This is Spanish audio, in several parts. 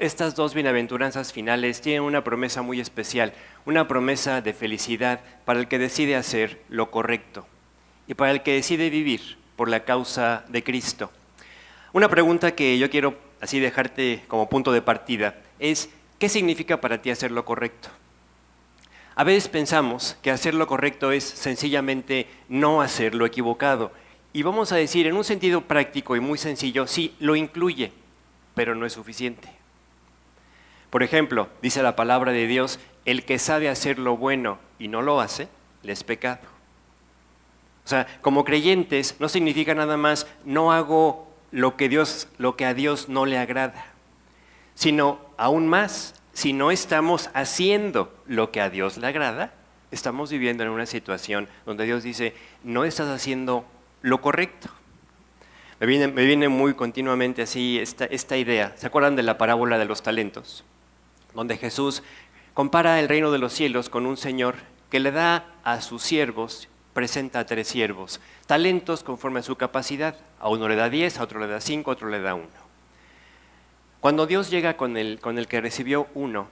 estas dos bienaventuranzas finales tienen una promesa muy especial, una promesa de felicidad para el que decide hacer lo correcto y para el que decide vivir por la causa de Cristo. Una pregunta que yo quiero así dejarte como punto de partida es, ¿qué significa para ti hacer lo correcto? A veces pensamos que hacer lo correcto es sencillamente no hacer lo equivocado. Y vamos a decir, en un sentido práctico y muy sencillo, sí, lo incluye, pero no es suficiente. Por ejemplo, dice la palabra de Dios, el que sabe hacer lo bueno y no lo hace, le es pecado. O sea, como creyentes no significa nada más no hago lo que a Dios no le agrada, sino aún más, si no estamos haciendo lo que a Dios le agrada, estamos viviendo en una situación donde Dios dice, no estás haciendo lo correcto. Me viene muy continuamente así esta idea. ¿Se acuerdan de la parábola de los talentos? Donde Jesús compara el reino de los cielos con un señor que le da a sus siervos, presenta a 3 siervos, talentos conforme a su capacidad. A uno le da 10, a otro le da 5, a otro le da 1. Cuando Dios llega con el que recibió 1,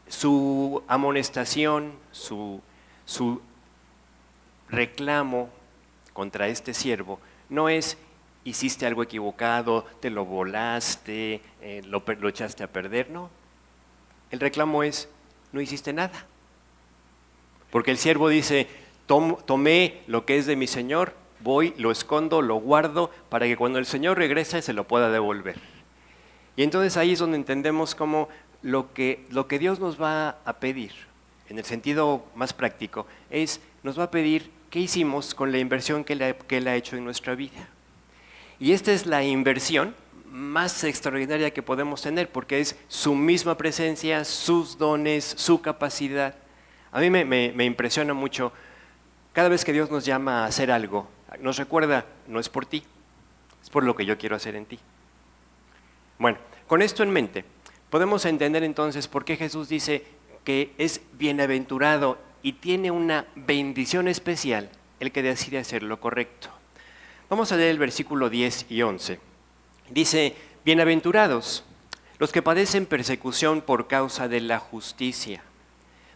su amonestación, su reclamo contra este siervo no es hiciste algo equivocado, te lo volaste, lo echaste a perder, no. El reclamo es no hiciste nada. Porque el siervo dice, tomé lo que es de mi señor, voy, lo escondo, lo guardo, para que cuando el Señor regrese se lo pueda devolver. Y entonces ahí es donde entendemos cómo lo que Dios nos va a pedir, en el sentido más práctico, nos va a pedir qué hicimos con la inversión que Él ha hecho en nuestra vida. Y esta es la inversión más extraordinaria que podemos tener, porque es su misma presencia, sus dones, su capacidad. A mí me impresiona mucho, cada vez que Dios nos llama a hacer algo, nos recuerda, no es por ti, es por lo que yo quiero hacer en ti. Bueno, con esto en mente, podemos entender entonces por qué Jesús dice que es bienaventurado y tiene una bendición especial el que decide hacer lo correcto. Vamos a leer el versículo 10 y 11. Dice, bienaventurados los que padecen persecución por causa de la justicia,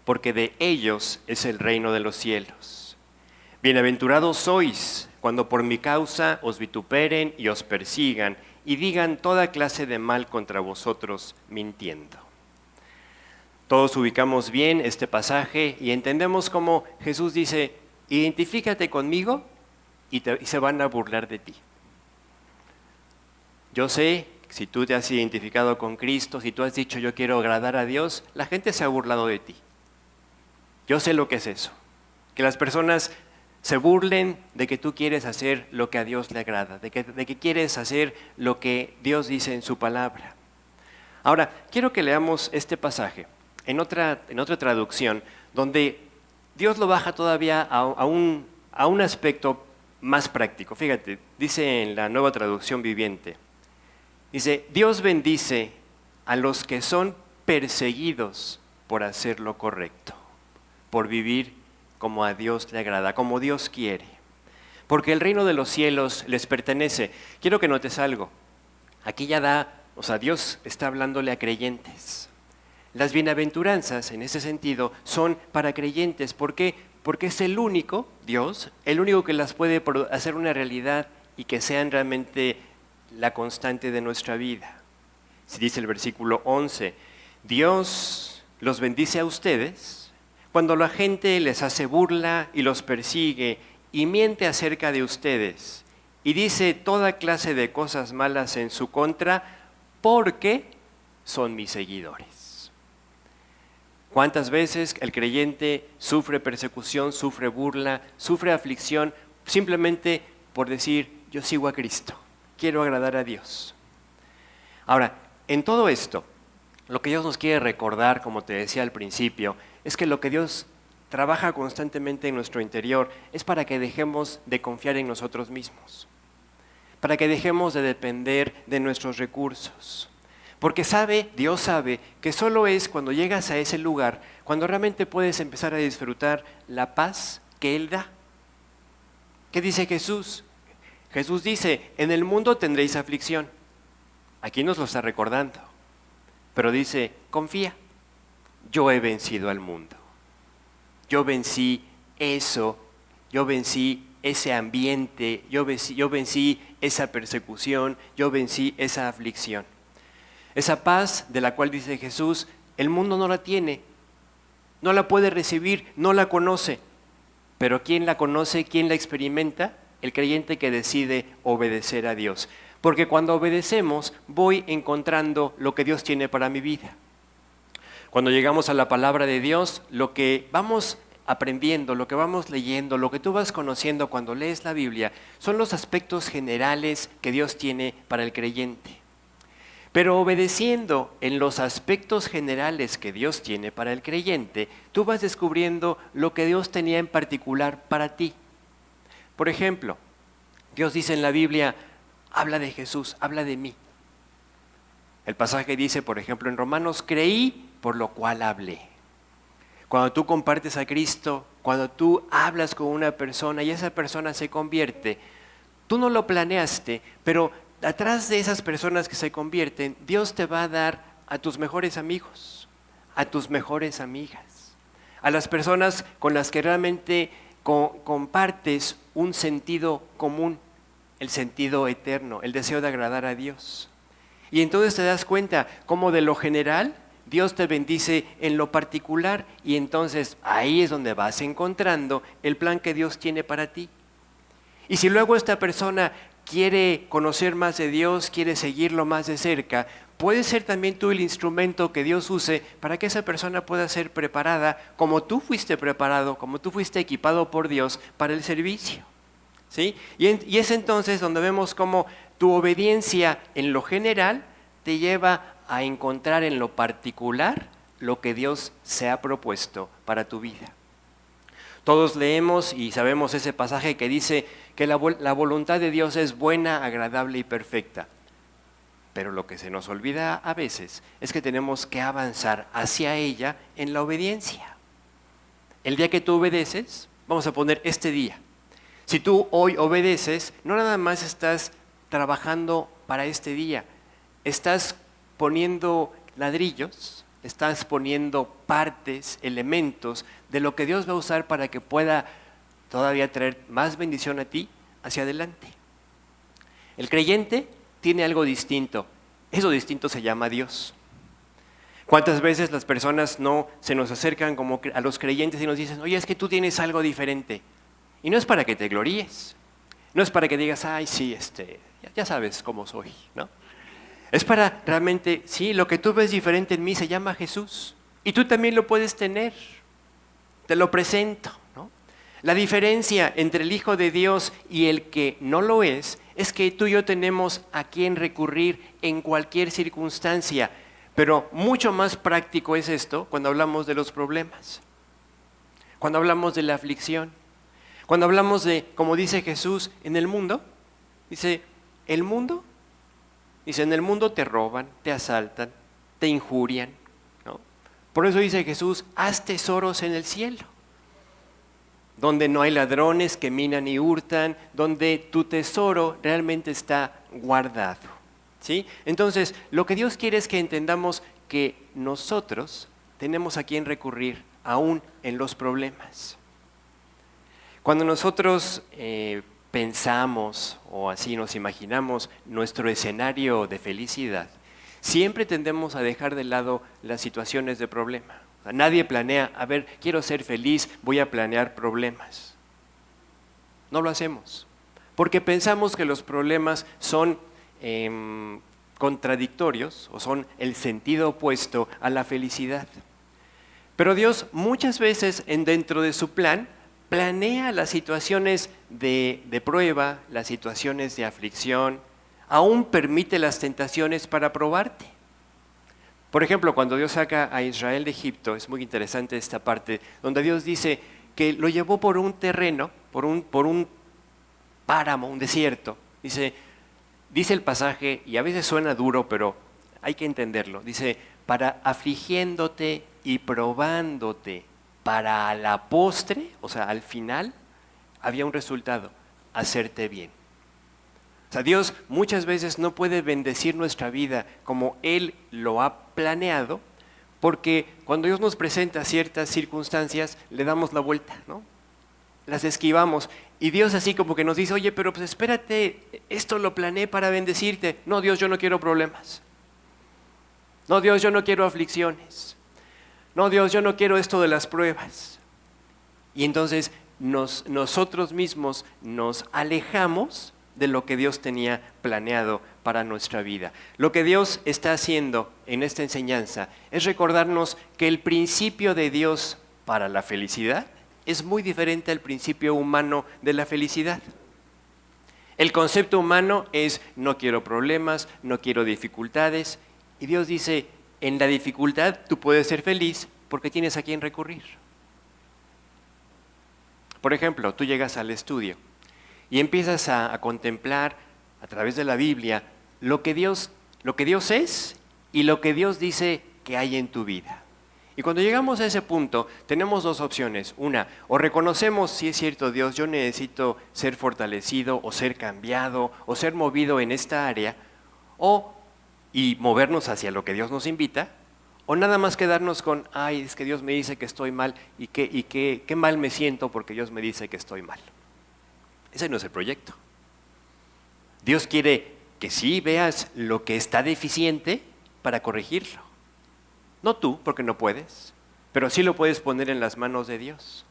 porque de ellos es el reino de los cielos. Bienaventurados sois cuando por mi causa os vituperen y os persigan y digan toda clase de mal contra vosotros mintiendo. Todos ubicamos bien este pasaje y entendemos cómo Jesús dice, identifícate conmigo y se van a burlar de ti. Yo sé, si tú te has identificado con Cristo, si tú has dicho yo quiero agradar a Dios, la gente se ha burlado de ti. Yo sé lo que es eso, que las personas se burlen de que tú quieres hacer lo que a Dios le agrada, de que quieres hacer lo que Dios dice en su palabra. Ahora, quiero que leamos este pasaje en otra traducción, donde Dios lo baja todavía a un aspecto más práctico. Fíjate, dice en la Nueva Traducción Viviente, dice, Dios bendice a los que son perseguidos por hacer lo correcto, por vivir como a Dios le agrada, como Dios quiere. Porque el reino de los cielos les pertenece. Quiero que notes algo. Aquí ya Dios está hablándole a creyentes. Las bienaventuranzas, en ese sentido, son para creyentes. ¿Por qué? Porque es el único, Dios, el único que las puede hacer una realidad y que sean realmente la constante de nuestra vida. Si dice el versículo 11, Dios los bendice a ustedes cuando la gente les hace burla y los persigue y miente acerca de ustedes y dice toda clase de cosas malas en su contra porque son mis seguidores. ¿Cuántas veces el creyente sufre persecución, sufre burla, sufre aflicción simplemente por decir yo sigo a Cristo, quiero agradar a Dios? Ahora, en todo esto, lo que Dios nos quiere recordar, como te decía al principio, es que lo que Dios trabaja constantemente en nuestro interior es para que dejemos de confiar en nosotros mismos, para que dejemos de depender de nuestros recursos. Porque Dios sabe que solo es cuando llegas a ese lugar, cuando realmente puedes empezar a disfrutar la paz que Él da. ¿Qué dice Jesús? Jesús dice, en el mundo tendréis aflicción. Aquí nos lo está recordando. pero dice, confía, yo he vencido al mundo. Yo vencí eso, yo vencí ese ambiente, yo vencí esa persecución, yo vencí esa aflicción. Esa paz de la cual dice Jesús, el mundo no la tiene, no la puede recibir, no la conoce. Pero ¿quién la conoce? ¿Quién la experimenta? El creyente que decide obedecer a Dios. Porque cuando obedecemos voy encontrando lo que Dios tiene para mi vida. Cuando llegamos a la palabra de Dios, lo que vamos aprendiendo, lo que vamos leyendo, lo que tú vas conociendo cuando lees la Biblia, son los aspectos generales que Dios tiene para el creyente. Pero obedeciendo en los aspectos generales que Dios tiene para el creyente, tú vas descubriendo lo que Dios tenía en particular para ti. Por ejemplo, Dios dice en la Biblia, habla de Jesús, habla de mí. El pasaje dice, por ejemplo, en Romanos, creí, por lo cual hablé. Cuando tú compartes a Cristo, cuando tú hablas con una persona y esa persona se convierte, tú no lo planeaste, pero atrás de esas personas que se convierten, Dios te va a dar a tus mejores amigos, a tus mejores amigas, a las personas con las que realmente compartes un sentido común, el sentido eterno, el deseo de agradar a Dios. Y entonces te das cuenta cómo de lo general Dios te bendice en lo particular y entonces ahí es donde vas encontrando el plan que Dios tiene para ti. Y si luego esta persona quiere conocer más de Dios, quiere seguirlo más de cerca, puedes ser también tú el instrumento que Dios use para que esa persona pueda ser preparada como tú fuiste preparado, como tú fuiste equipado por Dios para el servicio. ¿Sí? Y es entonces donde vemos cómo tu obediencia en lo general te lleva a encontrar en lo particular lo que Dios se ha propuesto para tu vida. Todos leemos y sabemos ese pasaje que dice que la voluntad de Dios es buena, agradable y perfecta. Pero lo que se nos olvida a veces es que tenemos que avanzar hacia ella en la obediencia. El día que tú obedeces, vamos a poner este día. Si tú hoy obedeces, no nada más estás trabajando para este día, estás poniendo ladrillos, estás poniendo partes, elementos de lo que Dios va a usar para que pueda todavía traer más bendición a ti hacia adelante. El creyente tiene algo distinto, eso distinto se llama Dios. ¿Cuántas veces las personas no se nos acercan como a los creyentes y nos dicen, oye, es que tú tienes algo diferente? Y no es para que te gloríes, no es para que digas, ay, sí, ya sabes cómo soy, ¿no? Es para realmente, sí, lo que tú ves diferente en mí se llama Jesús. Y tú también lo puedes tener. Te lo presento, ¿no? La diferencia entre el Hijo de Dios y el que no lo es que tú y yo tenemos a quien recurrir en cualquier circunstancia. Pero mucho más práctico es esto cuando hablamos de los problemas. Cuando hablamos de la aflicción. Cuando hablamos de, como dice Jesús, en el mundo. Dice, ¿el mundo? Dice, en el mundo te roban, te asaltan, te injurian, ¿no? Por eso dice Jesús, haz tesoros en el cielo, donde no hay ladrones que minan y hurtan, donde tu tesoro realmente está guardado, ¿sí? Entonces, lo que Dios quiere es que entendamos que nosotros tenemos a quien recurrir, aún en los problemas. Cuando nosotros pensamos o así nos imaginamos nuestro escenario de felicidad, siempre tendemos a dejar de lado las situaciones de problema. O sea, nadie planea, a ver, quiero ser feliz, voy a planear problemas. No lo hacemos, porque pensamos que los problemas son contradictorios o son el sentido opuesto a la felicidad. Pero Dios muchas veces dentro de su plan, planea las situaciones de prueba, las situaciones de aflicción, aún permite las tentaciones para probarte. Por ejemplo, cuando Dios saca a Israel de Egipto, es muy interesante esta parte, donde Dios dice que lo llevó por un terreno, por un páramo, un desierto. Dice el pasaje, y a veces suena duro, pero hay que entenderlo. Dice, para afligiéndote y probándote, para a la postre, o sea, al final, había un resultado, hacerte bien. O sea, Dios muchas veces no puede bendecir nuestra vida como Él lo ha planeado, porque cuando Dios nos presenta ciertas circunstancias, le damos la vuelta, ¿no? Las esquivamos. Y Dios así como que nos dice, oye, pero pues espérate, esto lo planeé para bendecirte. No, Dios, yo no quiero problemas. No, Dios, yo no quiero aflicciones. No, Dios, yo no quiero esto de las pruebas. Y entonces nosotros mismos nos alejamos de lo que Dios tenía planeado para nuestra vida. Lo que Dios está haciendo en esta enseñanza es recordarnos que el principio de Dios para la felicidad es muy diferente al principio humano de la felicidad. El concepto humano es no quiero problemas, no quiero dificultades, y Dios dice, en la dificultad tú puedes ser feliz porque tienes a quién recurrir. Por ejemplo, tú llegas al estudio y empiezas a contemplar a través de la Biblia lo que Dios es y lo que Dios dice que hay en tu vida. Y cuando llegamos a ese punto, tenemos dos opciones. Una, o reconocemos, si es cierto Dios, yo necesito ser fortalecido o ser cambiado o ser movido en esta área, y movernos hacia lo que Dios nos invita, o nada más quedarnos con, ay, es que Dios me dice que estoy mal y qué mal me siento porque Dios me dice que estoy mal. Ese no es el proyecto. Dios quiere que sí veas lo que está deficiente para corregirlo. No tú, porque no puedes, pero sí lo puedes poner en las manos de Dios.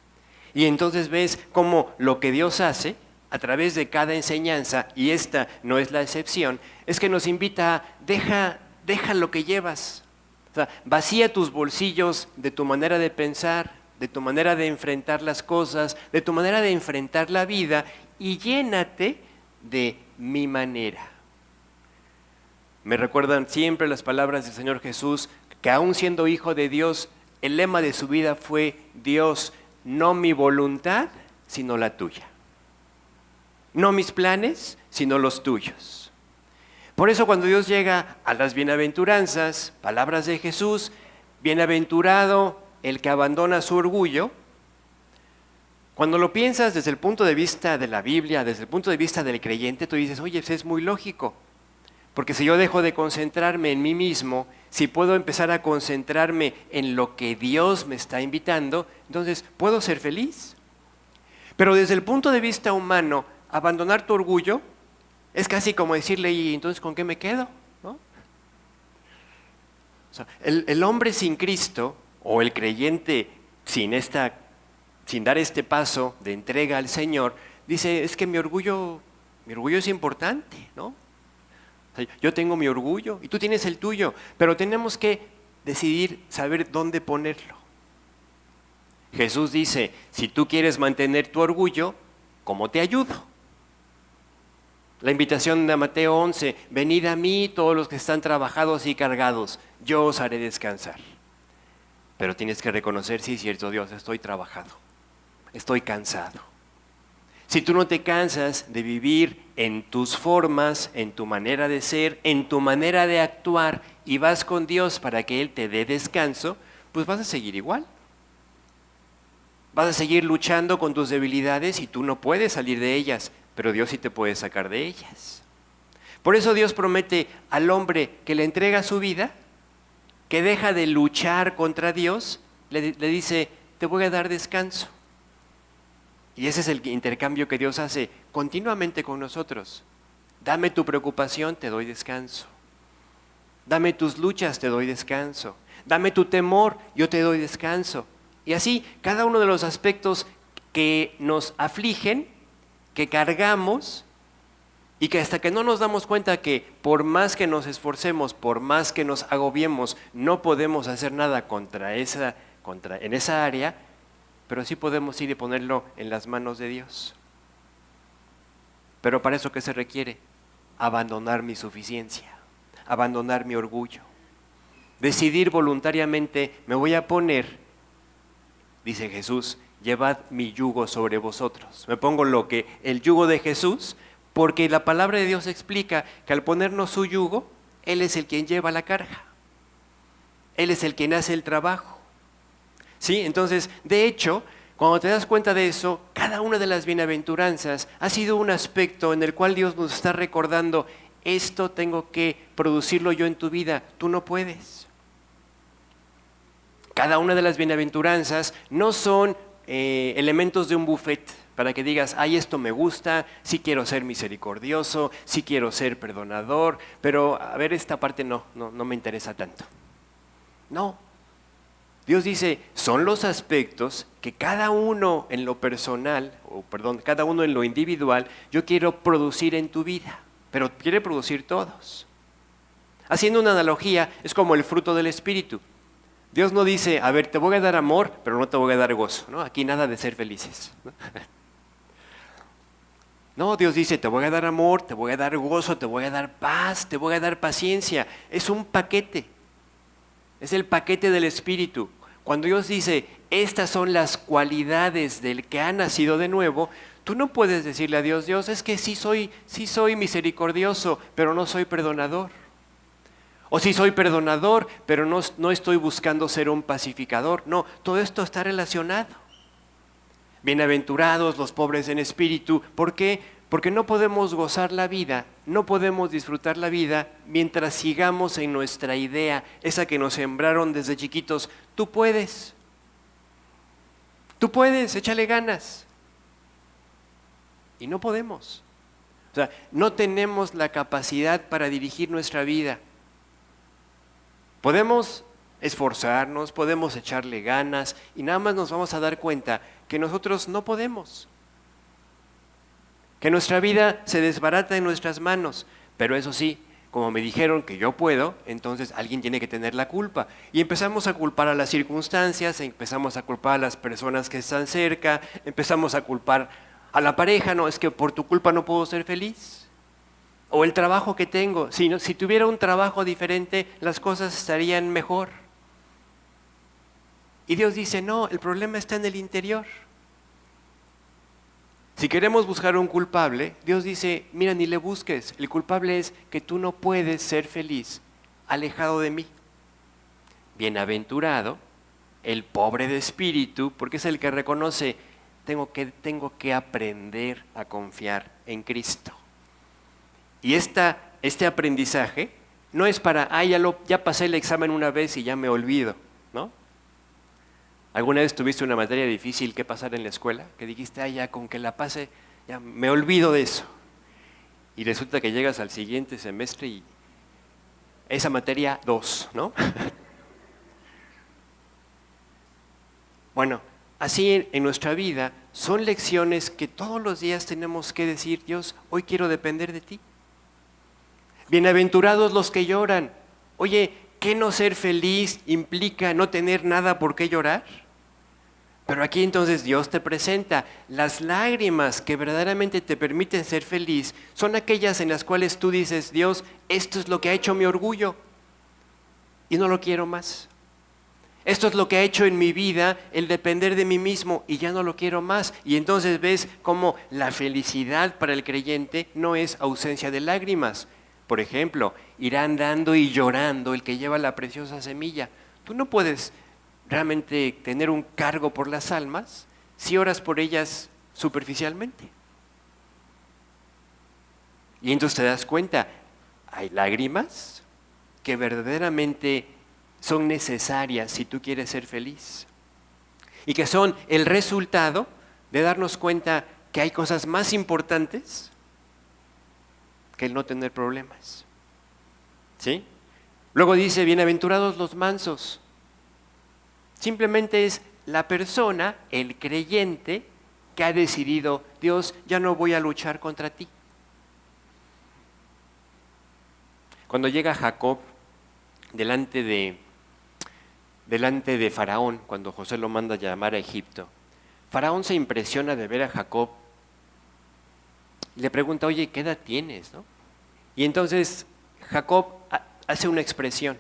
Y entonces ves cómo lo que Dios hace a través de cada enseñanza, y esta no es la excepción, es que nos invita a deja lo que llevas. O sea, vacía tus bolsillos de tu manera de pensar, de tu manera de enfrentar las cosas, de tu manera de enfrentar la vida, y llénate de mi manera. Me recuerdan siempre las palabras del Señor Jesús, que aún siendo hijo de Dios, el lema de su vida fue, Dios, no mi voluntad, sino la tuya. No mis planes, sino los tuyos. Por eso cuando Dios llega a las bienaventuranzas, palabras de Jesús, bienaventurado el que abandona su orgullo, cuando lo piensas desde el punto de vista de la Biblia, desde el punto de vista del creyente, tú dices, oye, pues es muy lógico. Porque si yo dejo de concentrarme en mí mismo, si puedo empezar a concentrarme en lo que Dios me está invitando, entonces puedo ser feliz. Pero desde el punto de vista humano, abandonar tu orgullo es casi como decirle, ¿y entonces con qué me quedo? ¿No? O sea, el hombre sin Cristo, o el creyente sin dar este paso de entrega al Señor, dice, es que mi orgullo es importante, ¿no? O sea, yo tengo mi orgullo y tú tienes el tuyo, pero tenemos que decidir saber dónde ponerlo. Jesús dice, si tú quieres mantener tu orgullo, ¿cómo te ayudo? La invitación de Mateo 11, venid a mí todos los que están trabajados y cargados, yo os haré descansar. Pero tienes que reconocer, sí, cierto Dios, estoy trabajado, estoy cansado. Si tú no te cansas de vivir en tus formas, en tu manera de ser, en tu manera de actuar, y vas con Dios para que Él te dé descanso, pues vas a seguir igual. Vas a seguir luchando con tus debilidades y tú no puedes salir de ellas, pero Dios sí te puede sacar de ellas. Por eso Dios promete al hombre que le entrega su vida, que deja de luchar contra Dios, le dice, te voy a dar descanso. Y ese es el intercambio que Dios hace continuamente con nosotros. Dame tu preocupación, te doy descanso. Dame tus luchas, te doy descanso. Dame tu temor, yo te doy descanso. Y así, cada uno de los aspectos que nos afligen, que cargamos, y que hasta que no nos damos cuenta que por más que nos esforcemos, por más que nos agobiemos, no podemos hacer nada en esa área, pero sí podemos ir y ponerlo en las manos de Dios. Pero para eso, ¿qué se requiere? Abandonar mi suficiencia, abandonar mi orgullo. Decidir voluntariamente, me voy a poner, dice Jesús, llevad mi yugo sobre vosotros. Me pongo el yugo de Jesús, porque la palabra de Dios explica que al ponernos su yugo, Él es el quien lleva la carga. Él es el quien hace el trabajo. ¿Sí? Entonces, de hecho, Cuando te das cuenta de eso, cada una de las bienaventuranzas ha sido un aspecto en el cual Dios nos está recordando, esto tengo que producirlo yo en tu vida, tú no puedes. Cada una de las bienaventuranzas no son elementos de un buffet para que digas, ay, esto me gusta, sí quiero ser misericordioso, sí quiero ser perdonador, pero a ver, esta parte no me interesa tanto. No. Dios dice, son los aspectos que cada uno en lo personal, cada uno en lo individual, yo quiero producir en tu vida, pero quiere producir todos. Haciendo una analogía, es como el fruto del Espíritu. Dios no dice, a ver, te voy a dar amor, pero no te voy a dar gozo, ¿no? Aquí nada de ser felices. No, Dios dice, te voy a dar amor, te voy a dar gozo, te voy a dar paz, te voy a dar paciencia. Es un paquete. Es el paquete del Espíritu. Cuando Dios dice, estas son las cualidades del que ha nacido de nuevo, tú no puedes decirle a Dios, Dios, es que sí soy misericordioso, pero no soy perdonador. O sí soy perdonador, pero no estoy buscando ser un pacificador. No, todo esto está relacionado. Bienaventurados los pobres en espíritu. ¿Por qué? Porque no podemos gozar la vida, no podemos disfrutar la vida mientras sigamos en nuestra idea, esa que nos sembraron desde chiquitos. Tú puedes, échale ganas. Y no podemos. O sea, no tenemos la capacidad para dirigir nuestra vida. Podemos esforzarnos, podemos echarle ganas y nada más nos vamos a dar cuenta que nosotros no podemos. Que nuestra vida se desbarata en nuestras manos, pero eso sí, como me dijeron que yo puedo, entonces alguien tiene que tener la culpa. Y empezamos a culpar a las circunstancias, empezamos a culpar a las personas que están cerca, empezamos a culpar a la pareja, no, es que por tu culpa no puedo ser feliz. O el trabajo que tengo, si tuviera un trabajo diferente, las cosas estarían mejor. Y Dios dice, no, el problema está en el interior. Si queremos buscar un culpable, Dios dice, mira, ni le busques. El culpable es que tú no puedes ser feliz alejado de mí. Bienaventurado el pobre de espíritu, porque es el que reconoce, tengo que aprender a confiar en Cristo. Y este aprendizaje no es para, ya pasé el examen una vez y ya me olvido, ¿no? ¿Alguna vez tuviste una materia difícil que pasar en la escuela? Que dijiste, ya con que la pase, ya me olvido de eso. Y resulta que llegas al siguiente semestre y esa materia 2, ¿no? Bueno, así en nuestra vida son lecciones que todos los días tenemos que decir, Dios, hoy quiero depender de ti. Bienaventurados los que lloran. Oye, ¿qué no ser feliz implica no tener nada por qué llorar? Pero aquí entonces Dios te presenta las lágrimas que verdaderamente te permiten ser feliz. Son aquellas en las cuales tú dices, Dios, esto es lo que ha hecho mi orgullo y no lo quiero más. Esto es lo que ha hecho en mi vida el depender de mí mismo y ya no lo quiero más. Y entonces ves cómo la felicidad para el creyente no es ausencia de lágrimas. Por ejemplo, irá andando y llorando el que lleva la preciosa semilla. Tú no puedes realmente tener un cargo por las almas si oras por ellas superficialmente. Y entonces te das cuenta, hay lágrimas que verdaderamente son necesarias si tú quieres ser feliz. Y que son el resultado de darnos cuenta que hay cosas más importantes que el no tener problemas. ¿Sí? Luego dice, bienaventurados los mansos. Simplemente es la persona, el creyente, que ha decidido, Dios, ya no voy a luchar contra ti. Cuando llega Jacob delante de Faraón, cuando José lo manda a llamar a Egipto, Faraón se impresiona de ver a Jacob y le pregunta, oye, ¿qué edad tienes? ¿No? Y entonces Jacob hace una expresión,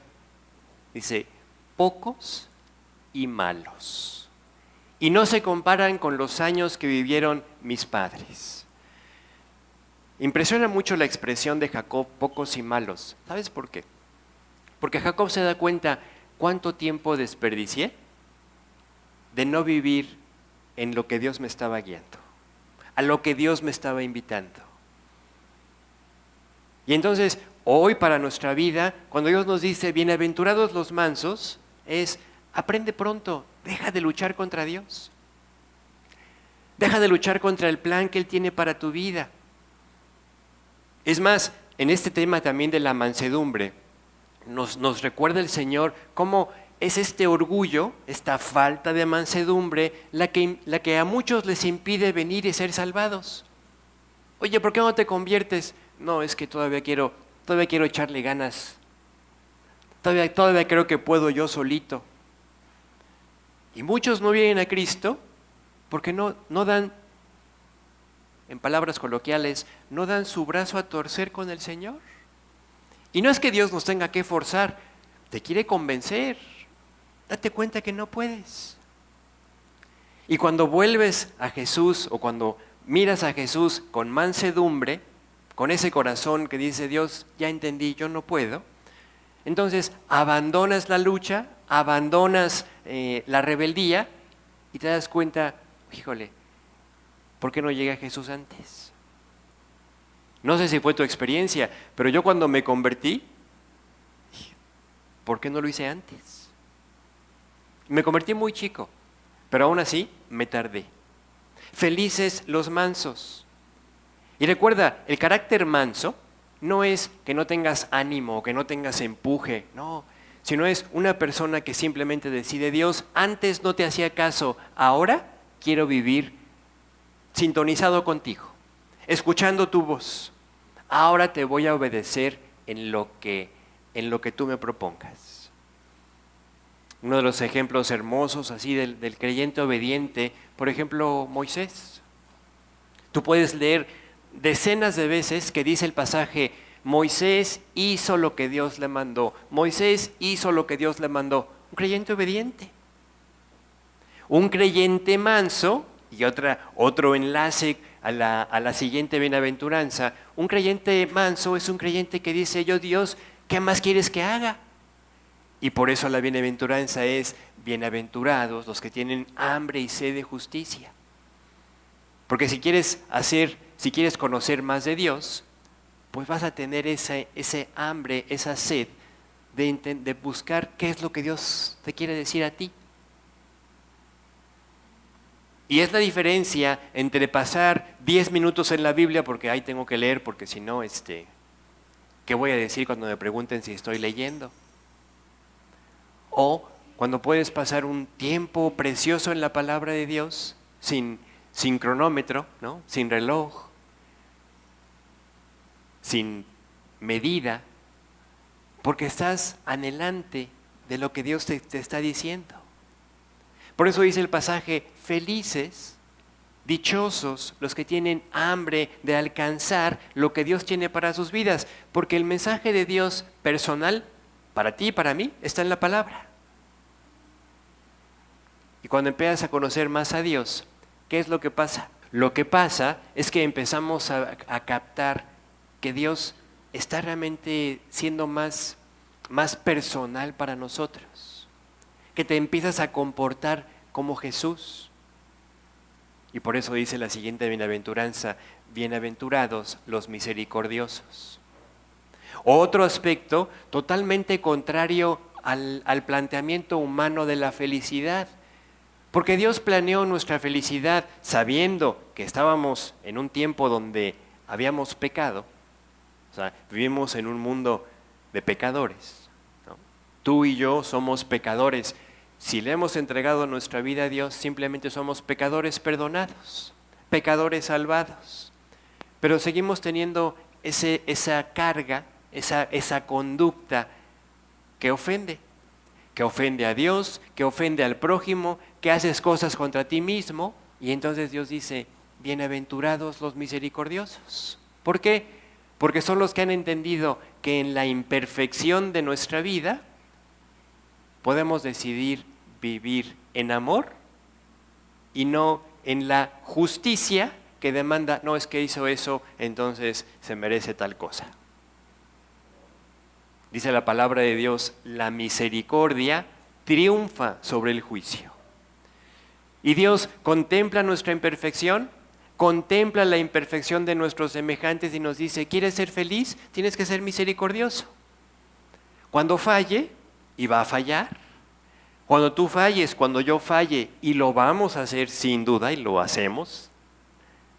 dice, pocos y malos, y no se comparan con los años que vivieron mis padres. Impresiona mucho la expresión de Jacob, pocos y malos. ¿Sabes por qué? Porque Jacob se da cuenta cuánto tiempo desperdicié de no vivir en lo que Dios me estaba guiando, a lo que Dios me estaba invitando. Y entonces, hoy para nuestra vida, cuando Dios nos dice, bienaventurados los mansos, es, aprende pronto, deja de luchar contra Dios. Deja de luchar contra el plan que Él tiene para tu vida. Es más, en este tema también de la mansedumbre, nos recuerda el Señor cómo es este orgullo, esta falta de mansedumbre, la que a muchos les impide venir y ser salvados. Oye, ¿por qué no te conviertes? No, es que todavía quiero echarle ganas. Todavía creo que puedo yo solito. Y muchos no vienen a Cristo porque no dan, en palabras coloquiales, no dan su brazo a torcer con el Señor. Y no es que Dios nos tenga que forzar, te quiere convencer. Date cuenta que no puedes. Y cuando vuelves a Jesús o cuando miras a Jesús con mansedumbre, con ese corazón que dice Dios, ya entendí, yo no puedo, entonces abandonas la lucha, abandonas la rebeldía y te das cuenta, híjole, ¿por qué no llegué a Jesús antes? No sé si fue tu experiencia, pero yo cuando me convertí, ¿por qué no lo hice antes? Me convertí muy chico, pero aún así me tardé. Felices los mansos. Y recuerda, el carácter manso no es que no tengas ánimo o que no tengas empuje, no, sino es una persona que simplemente decide, Dios, antes no te hacía caso, ahora quiero vivir sintonizado contigo, escuchando tu voz. Ahora te voy a obedecer en lo que tú me propongas. Uno de los ejemplos hermosos así del creyente obediente, por ejemplo, Moisés. Tú puedes leer decenas de veces que dice el pasaje, Moisés hizo lo que Dios le mandó. Moisés hizo lo que Dios le mandó. Un creyente obediente. Un creyente manso, y otro enlace a la siguiente bienaventuranza. Un creyente manso es un creyente que dice, yo Dios, ¿qué más quieres que haga? Y por eso la bienaventuranza es, bienaventurados los que tienen hambre y sed de justicia. Porque si quieres conocer más de Dios, pues vas a tener ese hambre, esa sed de buscar qué es lo que Dios te quiere decir a ti. Y es la diferencia entre pasar 10 minutos en la Biblia, porque ahí tengo que leer, porque si no, ¿qué voy a decir cuando me pregunten si estoy leyendo? O cuando puedes pasar un tiempo precioso en la palabra de Dios, sin cronómetro, ¿no? Sin reloj, sin medida, porque estás anhelante de lo que Dios te está diciendo. Por eso dice el pasaje, felices, dichosos los que tienen hambre de alcanzar lo que Dios tiene para sus vidas, porque el mensaje de Dios personal, para ti y para mí, está en la palabra. Y cuando empiezas a conocer más a Dios, ¿qué es lo que pasa? Lo que pasa es que empezamos a captar que Dios está realmente siendo más personal para nosotros, que te empiezas a comportar como Jesús. Y por eso dice la siguiente bienaventuranza, bienaventurados los misericordiosos. Otro aspecto totalmente contrario al planteamiento humano de la felicidad. Porque Dios planeó nuestra felicidad sabiendo que estábamos en un tiempo donde habíamos pecado. O sea, vivimos en un mundo de pecadores, ¿no? Tú y yo somos pecadores. Si le hemos entregado nuestra vida a Dios, simplemente somos pecadores perdonados, pecadores salvados. Pero seguimos teniendo esa carga, esa conducta que ofende a Dios, que ofende al prójimo, que haces cosas contra ti mismo, y entonces Dios dice, bienaventurados los misericordiosos. ¿Por qué? Porque son los que han entendido que en la imperfección de nuestra vida podemos decidir vivir en amor y no en la justicia que demanda, no es que hizo eso, entonces se merece tal cosa. Dice la palabra de Dios, la misericordia triunfa sobre el juicio. Y Dios contempla nuestra imperfección, contempla la imperfección de nuestros semejantes y nos dice, ¿quieres ser feliz? Tienes que ser misericordioso. Cuando falle, y va a fallar, cuando tú falles, cuando yo falle, y lo vamos a hacer sin duda, y lo hacemos,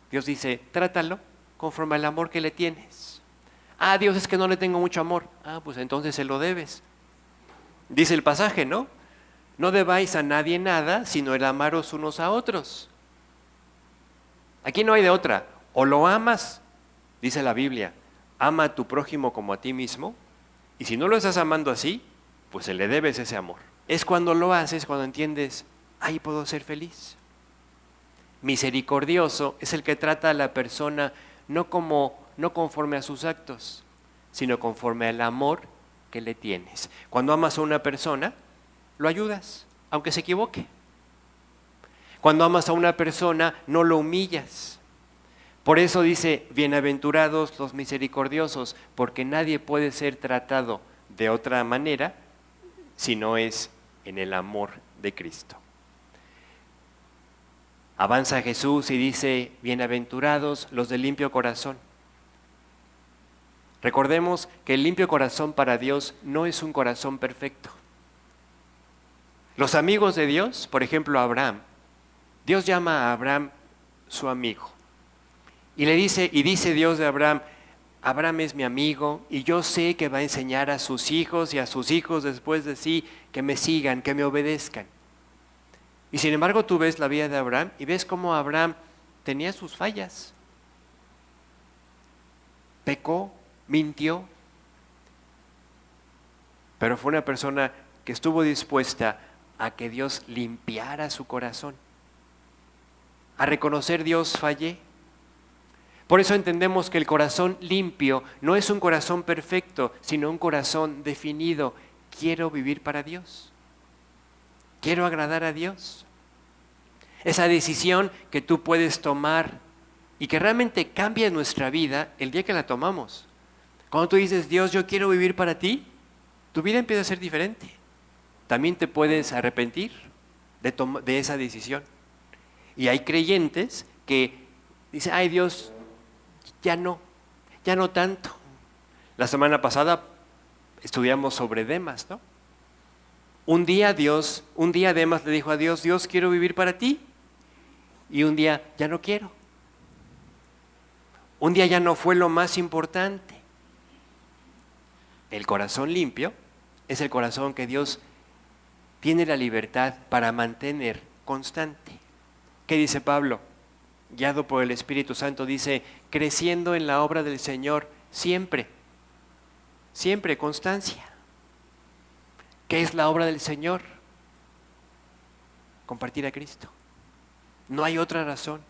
Dios dice, trátalo conforme al amor que le tienes. Ah, Dios, es que no le tengo mucho amor. Ah, pues entonces se lo debes. Dice el pasaje, ¿no? No debáis a nadie nada, sino el amaros unos a otros. Aquí no hay de otra. O lo amas, dice la Biblia, ama a tu prójimo como a ti mismo, y si no lo estás amando así, pues se le debes ese amor. Es cuando lo haces, cuando entiendes, ahí puedo ser feliz. Misericordioso es el que trata a la persona no conforme a sus actos, sino conforme al amor que le tienes. Cuando amas a una persona, lo ayudas, aunque se equivoque. Cuando amas a una persona, no lo humillas. Por eso dice, bienaventurados los misericordiosos, porque nadie puede ser tratado de otra manera si no es en el amor de Cristo. Avanza Jesús y dice, bienaventurados los de limpio corazón. Recordemos que el limpio corazón para Dios no es un corazón perfecto. Los amigos de Dios, por ejemplo Abraham, Dios llama a Abraham su amigo. Y dice Dios de Abraham, Abraham es mi amigo y yo sé que va a enseñar a sus hijos y a sus hijos después de sí que me sigan, que me obedezcan. Y sin embargo tú ves la vida de Abraham y ves cómo Abraham tenía sus fallas. Pecó, mintió, pero fue una persona que estuvo dispuesta a que Dios limpiara su corazón, a reconocer Dios fallé. Por eso entendemos que el corazón limpio no es un corazón perfecto, sino un corazón definido. Quiero vivir para Dios. Quiero agradar a Dios. Esa decisión que tú puedes tomar y que realmente cambia nuestra vida el día que la tomamos. Cuando tú dices, Dios, yo quiero vivir para ti, tu vida empieza a ser diferente. También te puedes arrepentir de esa decisión. Y hay creyentes que dicen, ay Dios, ya no tanto. La semana pasada estudiamos sobre Demas, ¿no? Un día Demas le dijo a Dios, Dios, quiero vivir para ti. Y un día, ya no quiero. Un día ya no fue lo más importante. El corazón limpio es el corazón que Dios tiene la libertad para mantener constante. ¿Qué dice Pablo? Guiado por el Espíritu Santo, dice, creciendo en la obra del Señor siempre, constancia. ¿Qué es la obra del Señor? Compartir a Cristo. No hay otra razón.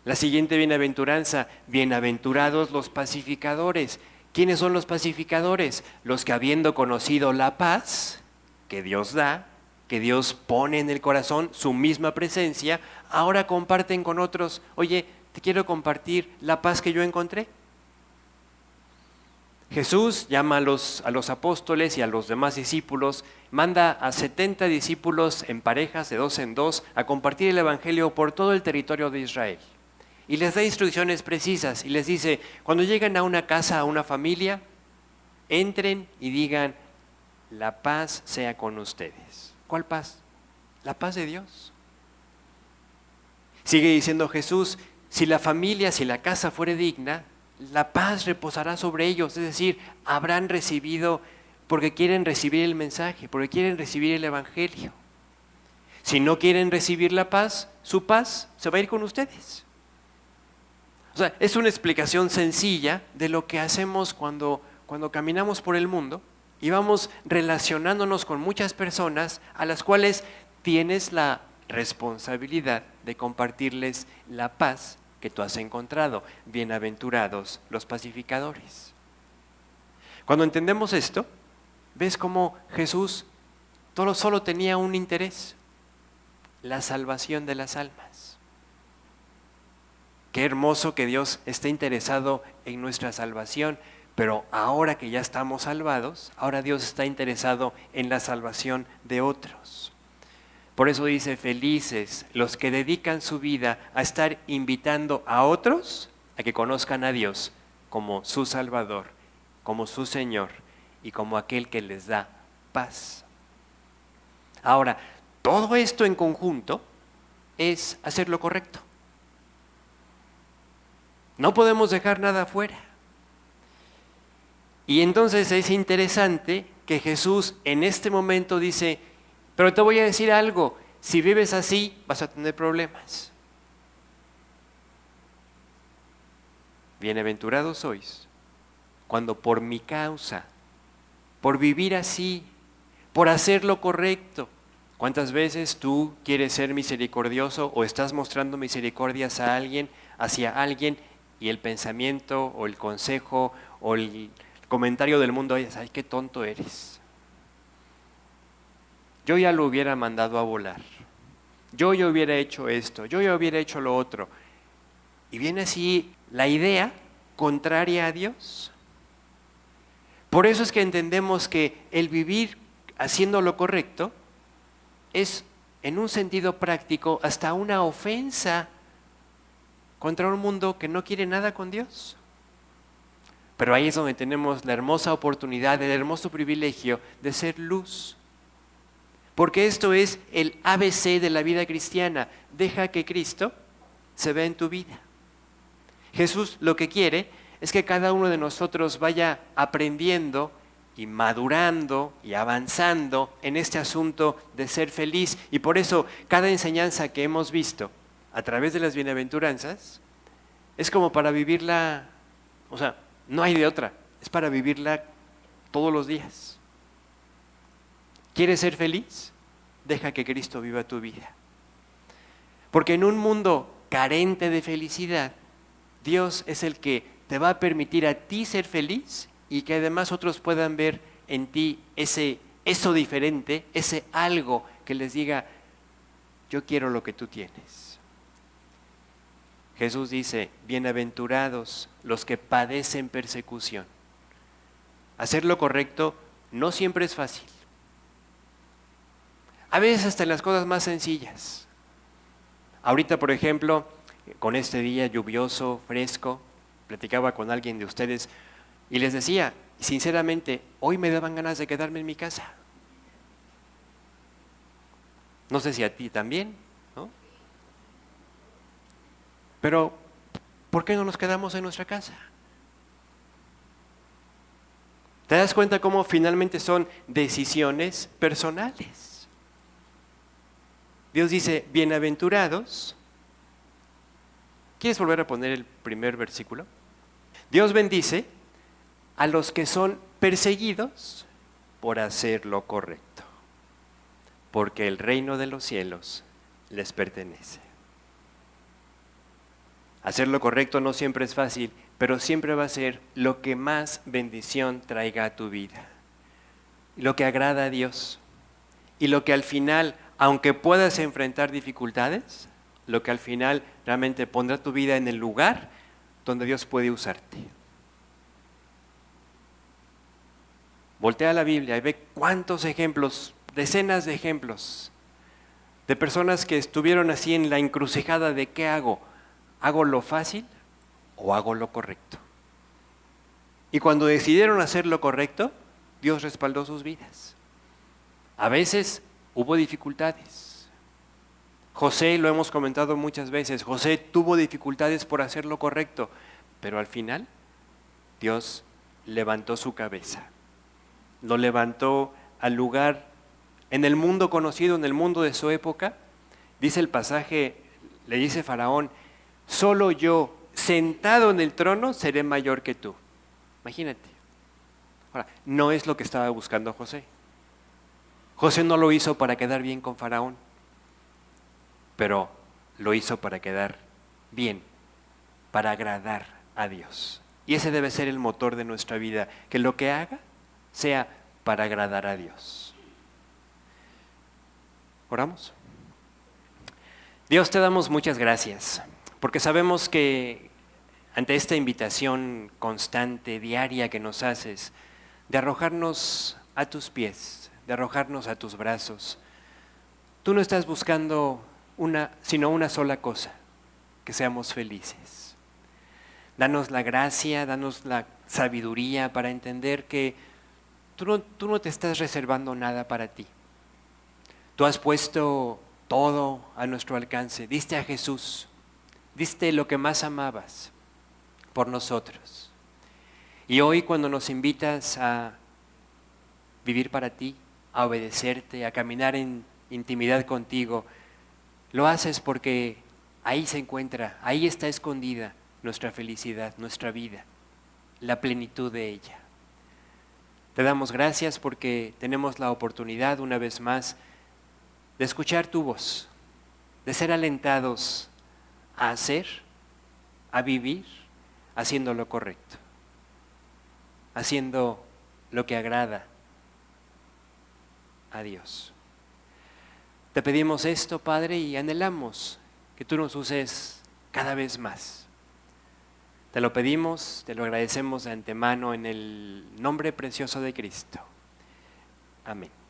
La siguiente bienaventuranza, bienaventurados los pacificadores. ¿Quiénes son los pacificadores? Los que habiendo conocido la paz que Dios da, que Dios pone en el corazón, su misma presencia, ahora comparten con otros, oye, te quiero compartir la paz que yo encontré. Jesús llama a los apóstoles y a los demás discípulos, manda a 70 discípulos en parejas de 2 en 2 a compartir el Evangelio por todo el territorio de Israel. Y les da instrucciones precisas y les dice, cuando lleguen a una casa, a una familia, entren y digan, la paz sea con ustedes. ¿Cuál paz? La paz de Dios. Sigue diciendo Jesús, si la familia, si la casa fuere digna, la paz reposará sobre ellos, es decir, habrán recibido porque quieren recibir el mensaje, porque quieren recibir el Evangelio. Si no quieren recibir la paz, su paz se va a ir con ustedes. O sea, es una explicación sencilla de lo que hacemos cuando caminamos por el mundo y vamos relacionándonos con muchas personas a las cuales tienes la responsabilidad de compartirles la paz que tú has encontrado. Bienaventurados los pacificadores. Cuando entendemos esto, ves cómo Jesús solo tenía un interés, la salvación de las almas. Qué hermoso que Dios esté interesado en nuestra salvación, pero ahora que ya estamos salvados, ahora Dios está interesado en la salvación de otros. Por eso dice, felices los que dedican su vida a estar invitando a otros a que conozcan a Dios como su Salvador, como su Señor y como aquel que les da paz. Ahora, todo esto en conjunto es hacer lo correcto. No podemos dejar nada fuera. Y entonces es interesante que Jesús en este momento dice, pero te voy a decir algo, si vives así vas a tener problemas. Bienaventurados sois cuando por mi causa, por vivir así, por hacer lo correcto. ¿Cuántas veces tú quieres ser misericordioso o estás mostrando misericordias a alguien, hacia alguien, y el pensamiento o el consejo o el comentario del mundo es, ay, qué tonto eres? Yo ya lo hubiera mandado a volar. Yo ya hubiera hecho esto, yo ya hubiera hecho lo otro. Y viene así la idea contraria a Dios. Por eso es que entendemos que el vivir haciendo lo correcto es, en un sentido práctico, hasta una ofensa contra un mundo que no quiere nada con Dios. Pero ahí es donde tenemos la hermosa oportunidad, el hermoso privilegio de ser luz. Porque esto es el ABC de la vida cristiana. Deja que Cristo se vea en tu vida. Jesús lo que quiere es que cada uno de nosotros vaya aprendiendo y madurando y avanzando en este asunto de ser feliz. Y por eso cada enseñanza que hemos visto a través de las bienaventuranzas es como para vivirla, o sea, no hay de otra, es para vivirla todos los días. ¿Quieres ser feliz? Deja que Cristo viva tu vida. Porque en un mundo carente de felicidad, Dios es el que te va a permitir a ti ser feliz y que además otros puedan ver en ti eso diferente, ese algo que les diga, yo quiero lo que tú tienes. Jesús dice, bienaventurados los que padecen persecución. Hacer lo correcto no siempre es fácil. A veces hasta en las cosas más sencillas. Ahorita, por ejemplo, con este día lluvioso, fresco, platicaba con alguien de ustedes y les decía, sinceramente, hoy me daban ganas de quedarme en mi casa. No sé si a ti también, ¿no? Pero, ¿por qué no nos quedamos en nuestra casa? ¿Te das cuenta cómo finalmente son decisiones personales? Dios dice, bienaventurados. ¿Quieres volver a poner el primer versículo? Dios bendice a los que son perseguidos por hacer lo correcto, porque el reino de los cielos les pertenece. Hacer lo correcto no siempre es fácil, pero siempre va a ser lo que más bendición traiga a tu vida, lo que agrada a Dios y lo que al final, aunque puedas enfrentar dificultades, lo que al final realmente pondrá tu vida en el lugar donde Dios puede usarte. Voltea la Biblia y ve cuántos ejemplos, decenas de ejemplos, de personas que estuvieron así en la encrucijada de ¿qué hago? ¿Hago lo fácil o hago lo correcto? Y cuando decidieron hacer lo correcto, Dios respaldó sus vidas. A veces hubo dificultades. José, lo hemos comentado muchas veces, José tuvo dificultades por hacer lo correcto, pero al final Dios levantó su cabeza, lo levantó al lugar en el mundo conocido, en el mundo de su época. Dice el pasaje, le dice Faraón, solo yo sentado en el trono seré mayor que tú. Imagínate. Ahora, no es lo que estaba buscando José. José no lo hizo para quedar bien con Faraón, pero lo hizo para quedar bien, para agradar a Dios. Y ese debe ser el motor de nuestra vida, que lo que haga sea para agradar a Dios. ¿Oramos? Dios, te damos muchas gracias, porque sabemos que ante esta invitación constante, diaria que nos haces, de arrojarnos a tus pies, de arrojarnos a tus brazos, Tú no estás buscando sino una sola cosa, que seamos felices. Danos la gracia, danos la sabiduría para entender que tú no te estás reservando nada para ti. Tú has puesto todo a nuestro alcance. Diste a Jesús, diste lo que más amabas por nosotros. Y hoy cuando nos invitas a vivir para ti, a obedecerte, a caminar en intimidad contigo, lo haces porque ahí se encuentra, ahí está escondida nuestra felicidad, nuestra vida, la plenitud de ella. Te damos gracias porque tenemos la oportunidad una vez más de escuchar tu voz, de ser alentados a hacer, a vivir, haciendo lo correcto, haciendo lo que agrada a Dios. Te pedimos esto, Padre, y anhelamos que tú nos uses cada vez más. Te lo pedimos, te lo agradecemos de antemano en el nombre precioso de Cristo. Amén.